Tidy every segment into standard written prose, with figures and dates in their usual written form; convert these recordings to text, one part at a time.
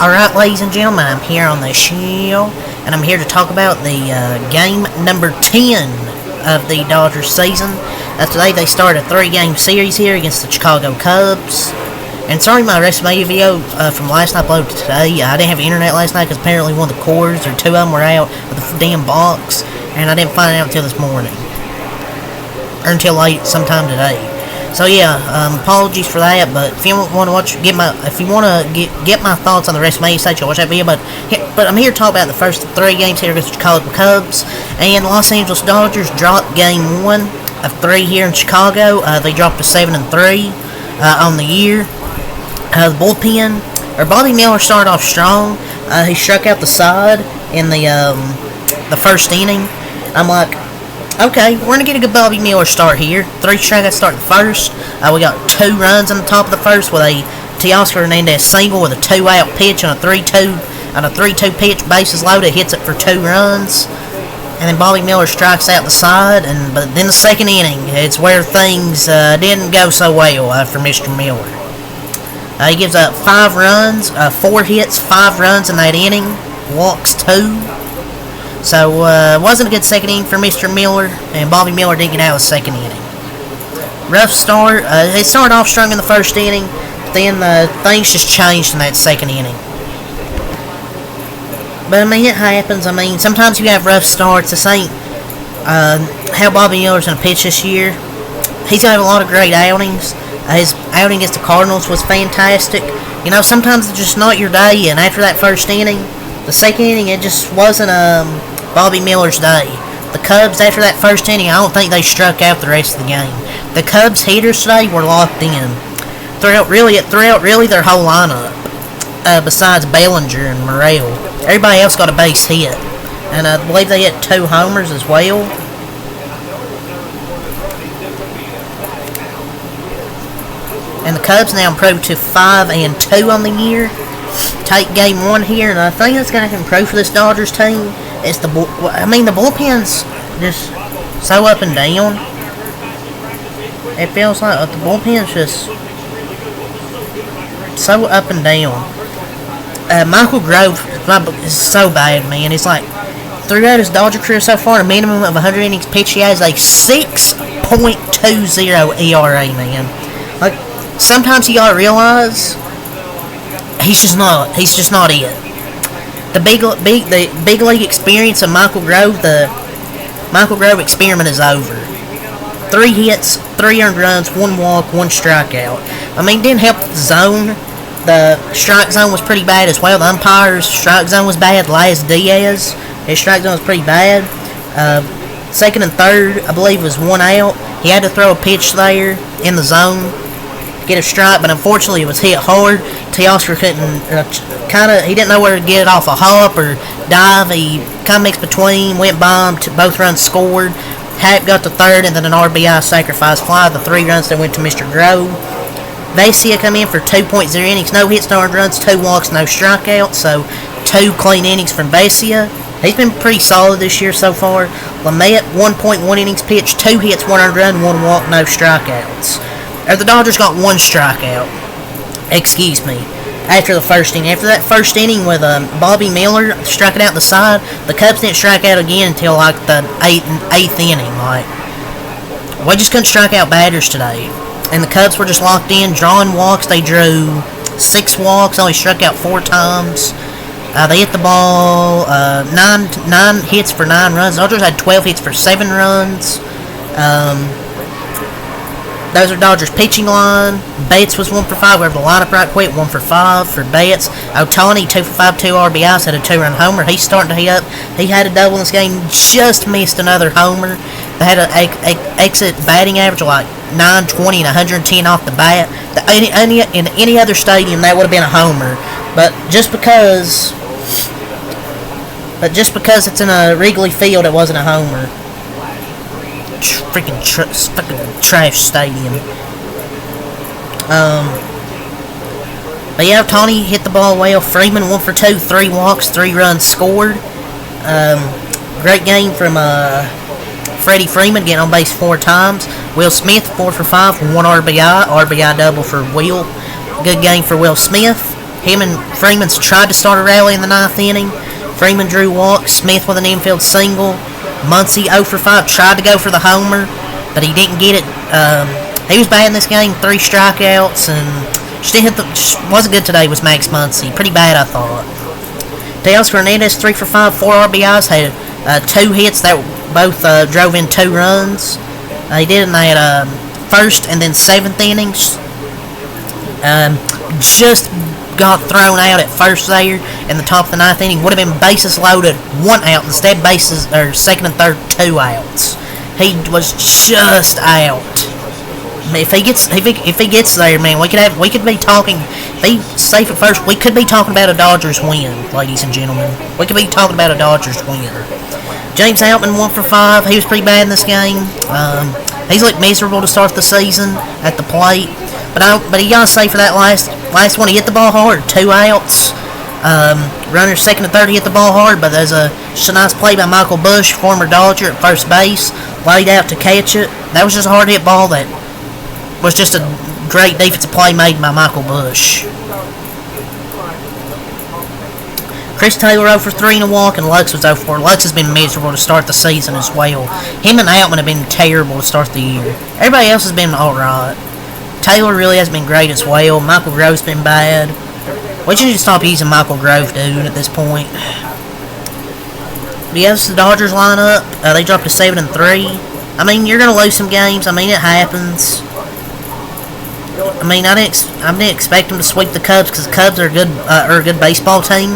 Alright, ladies and gentlemen, I'm here on the show, and I'm here to talk about the game number 10 of the Dodgers season. Today they started a 3-game series here against the Chicago Cubs. And sorry my WrestleMania video from last night uploaded today. I didn't have internet last night because apparently one of the cords, or two of them, were out of the damn box, and I didn't find it out until this morning. Or until late sometime today. So yeah, apologies for that. But if you want to get my thoughts on the WrestleMania stage, you'll watch that video. But I'm here to talk about the first 3 games here against the Chicago Cubs and Los Angeles Dodgers. Dropped game 1 of 3 here in Chicago. They dropped to 7-3 on the year. The bullpen, or Bobby Miller, started off strong. He struck out the side in the first inning. I'm like, okay, we're going to get a good Bobby Miller start here. 3 strikeouts start the first. We got 2 runs on the top of the first with a Teoscar Hernandez single with a 2-out pitch on a 3-2 pitch, bases loaded, hits it for 2 runs. And then Bobby Miller strikes out the side. But then the second inning, it's where things didn't go so well for Mr. Miller. He gives up 5 runs, 4 hits, 5 runs in that inning, walks 2. So, it wasn't a good second inning for Mr. Miller, and Bobby Miller didn't get out of the second inning. Rough start. They started off strong in the first inning, but then things just changed in that second inning. But, I mean, it happens. I mean, sometimes you have rough starts. This ain't how Bobby Miller's going to pitch this year. He's had a lot of great outings. His outing against the Cardinals was fantastic. You know, sometimes it's just not your day, and after that first inning, the second inning, it just wasn't Bobby Miller's day. The Cubs, after that first inning, I don't think they struck out the rest of the game. The Cubs hitters today were locked in. Throughout really their whole lineup, besides Bellinger and Morel. Everybody else got a base hit. And I believe they hit 2 homers as well. And the Cubs now improved to 5-2 on the year. Take game 1 here, and I think it's going to improve for this Dodgers team. It's the bullpen's just so up and down. It feels like the bullpen's just so up and down. Michael Grove is so bad, man. It's like throughout his Dodger career so far, a minimum of 100 innings pitched, he has a 6.20 ERA, man. Like, sometimes you gotta realize he's just not it. The big league experience of Michael Grove, the Michael Grove experiment is over. 3 hits, 3 earned runs, 1 walk, 1 strikeout. I mean, it didn't help the zone. The strike zone was pretty bad as well. The umpire's strike zone was bad. Laz Diaz, his strike zone was pretty bad. Second and third, I believe, was 1 out. He had to throw a pitch there in the zone, get a strike, but unfortunately it was hit hard. Teoscar couldn't, he didn't know where to get it off a hop or dive. He kind of mixed between, went bomb, both runs scored. Happ got to third, and then an RBI sacrifice fly. The 3 runs that went to Mr. Grove. Vesia come in for 2.0 innings, no hits, no earned runs, 2 walks, no strikeouts, so 2 clean innings from Vesia. He's been pretty solid this year so far. Lamet, 1.1 innings pitched, 2 hits, 1 earned run, 1 walk, no strikeouts. The Dodgers got 1 strikeout. Excuse me. After the first inning. After that first inning with Bobby Miller striking out the side, the Cubs didn't strike out again until like the 8th inning. Like, we just couldn't strike out batters today. And the Cubs were just locked in, drawing walks. They drew 6 walks, only struck out 4 times. They hit the ball 9 hits for 9 runs. The Dodgers had 12 hits for 7 runs. Those are Dodgers pitching line. Bates was 1 for 5. Whoever the lineup right quick, 1 for 5 for Bates. Ohtani, 2 for 5, 2 RBIs, had a 2-run homer. He's starting to heat up. He had a double in this game, just missed another homer. They had an exit batting average of like 920 and 110 off the bat. In any other stadium, that would have been a homer. But just because it's in a Wrigley Field, it wasn't a homer. Freaking trash stadium. But yeah, Ohtani hit the ball well. Freeman 1 for 2, 3 walks, 3 runs scored. Great game from Freddie Freeman, getting on base 4 times. Will Smith 4 for 5, 1 RBI double for Will. Good game for Will Smith. Him and Freeman tried to start a rally in the 9th inning. Freeman drew walk. Smith with an infield single. Muncy 0 for 5 tried to go for the homer, but he didn't get it. He was bad in this game, 3 strikeouts, and just wasn't good today. Was Max Muncy pretty bad, I thought. Teoscar Hernandez 3 for 5, 4 RBIs, had 2 hits that both drove in 2 runs. He did in that first and then 7th innings. Just got thrown out at first there in the top of the 9th inning. Would have been bases loaded, 1 out. Instead, bases or 2nd and 3rd, 2 outs. He was just out. If he gets there, man, we could be talking. If he's safe at first, we could be talking about a Dodgers win, ladies and gentlemen. We could be talking about a Dodgers win. James Outman 1 for 5. He was pretty bad in this game. He's looked miserable to start the season at the plate. But he got safe for that last one. He hit the ball hard, 2 outs. Runners 2nd and 3rd, he hit the ball hard, but there's just a nice play by Michael Bush, former Dodger, at first base, laid out to catch it. That was just a hard hit ball that was just a great defensive play made by Michael Bush. Chris Taylor 0 for 3 in a walk, and Lux was 0 for 4. Lux has been miserable to start the season as well. Him and Outman have been terrible to start the year. Everybody else has been alright. Taylor really has been great as well. Michael Grove's been bad. We should just stop using Michael Grove, dude, at this point. But yes, the Dodgers lineup, they dropped to 7 and 3. I mean, you're going to lose some games. I mean, it happens. I mean, I didn't expect them to sweep the Cubs because the Cubs are a good baseball team.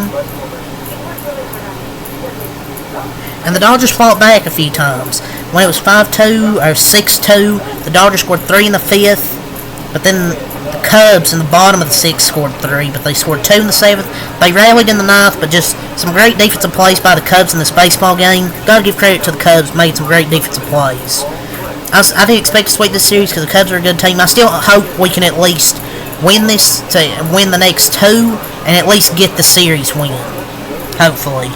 And the Dodgers fought back a few times. When it was 5-2 or 6-2, the Dodgers scored 3 in the 5th. But then the Cubs in the bottom of the 6th scored 3, but they scored 2 in the 7th. They rallied in the 9th, but just some great defensive plays by the Cubs in this baseball game. Gotta give credit to the Cubs, made some great defensive plays. I didn't expect to sweep this series because the Cubs are a good team. I still hope we can at least win this to win the next 2 and at least get the series win. Hopefully.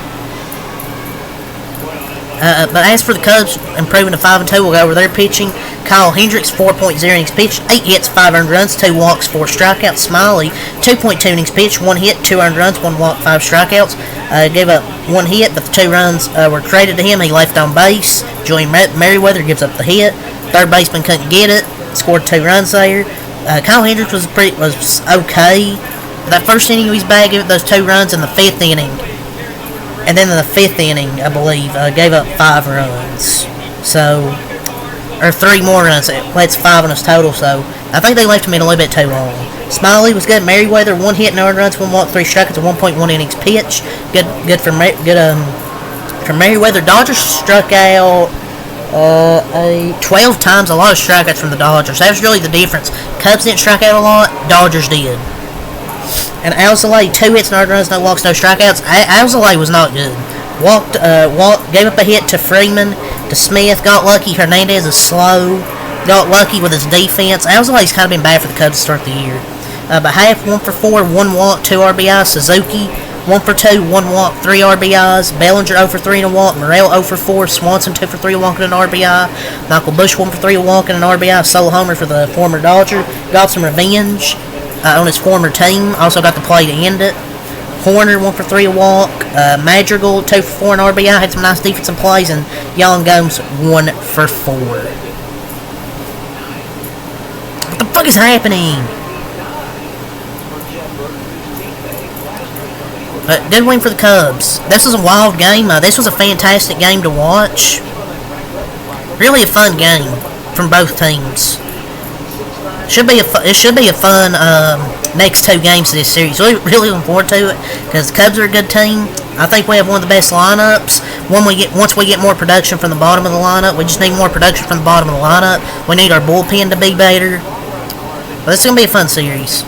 But as for the Cubs improving to 5-2, we'll go over their pitching. Kyle Hendricks, 4.0 innings pitched, 8 hits, 5 earned runs, 2 walks, 4 strikeouts. Smiley, 2.2 innings pitched, 1 hit, 2 earned runs, 1 walk, 5 strikeouts. Gave up 1 hit, but the 2 runs were credited to him. He left on base. Julian Merriweather gives up the hit. Third baseman couldn't get it. Scored 2 runs there. Kyle Hendricks was okay. That first inning he was bad, gave up those 2 runs in the 5th inning. And then in the 5th inning, I believe, gave up 5 runs. Or 3 more runs. That's 5 on his total, so I think they left him in a little bit too long. Smiley was good. Merriweather, 1 hit, no earned runs, 1 walk, 3 strikeouts, 1.1 innings pitched. Good for Merriweather. Dodgers struck out 12 times, a lot of strikeouts from the Dodgers. That was really the difference. Cubs didn't strike out a lot, Dodgers did. And Alzolay, 2 hits, no earned runs, no walks, no strikeouts. Alzolay was not good. Gave up a hit to Freeman, to Smith. Got lucky. Hernandez is slow. Got lucky with his defense. Alzolay's kind of been bad for the Cubs to start the year. But half, 1 for 4, 1 walk, 2 RBIs. Suzuki, 1 for 2, 1 walk, 3 RBIs. Bellinger, 0 for 3 and a walk. Morel, 0 for 4. Swanson, 2 for 3, a walk and an RBI. Michael Bush, 1 for 3, a walk and an RBI. Solo homer for the former Dodger. Got some revenge on his former team. Also got the play to end it. Horner, 1 for 3, a walk. Madrigal, 2 for 4, an RBI. Had some nice defensive plays. And Yan Gomes, 1 for 4. What the fuck is happening? But did win for the Cubs. This was a wild game. This was a fantastic game to watch. Really a fun game from both teams. It should be a fun next 2 games of this series. Really looking forward to it because the Cubs are a good team. I think we have one of the best lineups. Once we get more production from the bottom of the lineup, we just need more production from the bottom of the lineup. We need our bullpen to be better. But this is gonna be a fun series.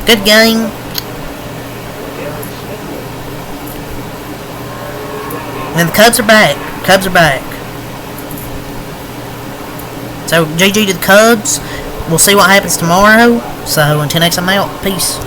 Good game. And the Cubs are back. So, GG to the Cubs. We'll see what happens tomorrow. So, until next time, I'm out. Peace.